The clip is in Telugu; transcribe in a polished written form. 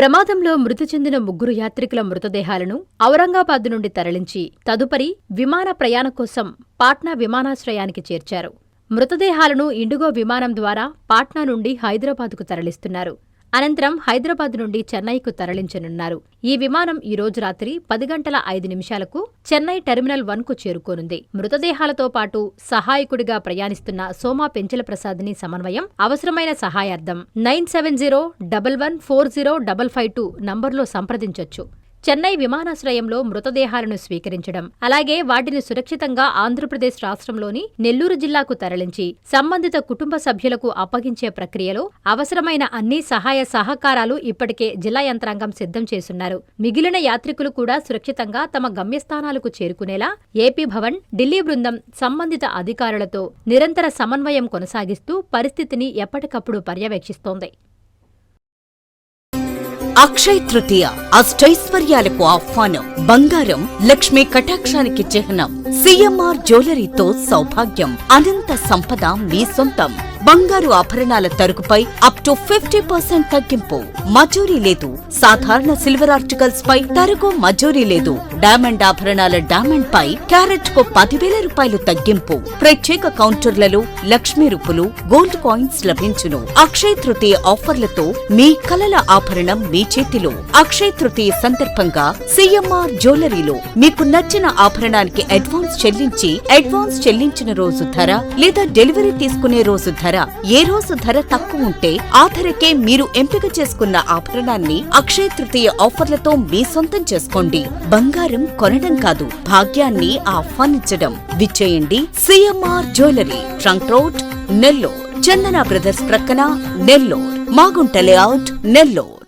ప్రమాదంలో మృతి చెందిన 3 యాత్రికుల మృతదేహాలను ఔరంగాబాద్ నుండి తరలించి తదుపరి విమాన ప్రయాణం కోసం పాట్నా విమానాశ్రయానికి చేర్చారు. మృతదేహాలను ఇండిగో విమానం ద్వారా పాట్నా నుండి హైదరాబాద్కు తరలిస్తున్నారు. అనంతరం హైదరాబాద్ నుండి చెన్నైకు తరలించనున్నారు. ఈ విమానం ఈ రోజు రాత్రి 10:05 చెన్నై టెర్మినల్ 1కు చేరుకోనుంది. మృతదేహాలతో పాటు సహాయకుడిగా ప్రయాణిస్తున్న సోమా పెంచల ప్రసాద్ని సమన్వయం, అవసరమైన సహాయార్థం 9701140552 నంబర్లో సంప్రదించొచ్చు. చెన్నై విమానాశ్రయంలో మృతదేహాలను స్వీకరించడం, అలాగే వాటిని సురక్షితంగా ఆంధ్రప్రదేశ్ రాష్ట్రంలోని నెల్లూరు జిల్లాకు తరలించి సంబంధిత కుటుంబ సభ్యులకు అప్పగించే ప్రక్రియలో అవసరమైన అన్ని సహాయ సహకారాలు ఇప్పటికే జిల్లా యంత్రాంగం సిద్ధం చేసున్నారు. మిగిలిన యాత్రికులు కూడా సురక్షితంగా తమ గమ్యస్థానాలకు చేరుకునేలా ఏపీ భవన్, ఢిల్లీ బృందం సంబంధిత అధికారులతో నిరంతర సమన్వయం కొనసాగిస్తూ పరిస్థితిని ఎప్పటికప్పుడు పర్యవేక్షిస్తోంది. అక్షయ్ తృతీయ అష్టైశ్వర్యాలకు ఆహ్వానం. బంగారం లక్ష్మీ కటాక్షానికి చిహ్నం. సిఎంఆర్ జ్యువెలరీతో సౌభాగ్యం, అనంత సంపద మీ సొంతం. బంగారు ఆభరణాల తరుగుపై అప్ టు 50% తగ్గింపు. మజూరీ లేదు. సాధారణ సిల్వర్ ఆర్టికల్స్ పై తరుగు మజూరీ లేదు. డైమండ్ ఆభరణాల డైమండ్ పై క్యారెట్ కు 10,000 రూపాయలు తగ్గింపు. ప్రత్యేక కౌంటర్లలో లక్ష్మీ రూపులు, గోల్డ్ కాయిన్స్ లభించును. అక్షయ్ తృతీయ ఆఫర్లతో మీ కలల ఆభరణం మీ చేతిలో. అక్షయ్ తృతీయ సందర్భంగా సిఎంఆర్ జ్యువెలరీలో మీకు నచ్చిన ఆభరణానికి అడ్వాన్స్ చెల్లించిన రోజు ధర లేదా డెలివరీ తీసుకునే రోజు ధర, ఏ రోజు ధర తక్కువ ఉంటే ఆ ధరకే మీరు ఎంపిక చేసుకున్న ఆభరణాన్ని అక్షయ తృతీయ ఆఫర్లతో మీ సొంతం చేసుకోండి. బంగారం కొనడం కాదు, భాగ్యాన్ని ఆహ్వానించడం. విచ్చేయండి CMR jewellery, trunk road, Nellore. Chandana brothers ప్రక్కన, నెల్లూరు. మాగుంట లేఅవుట్, నెల్లూరు.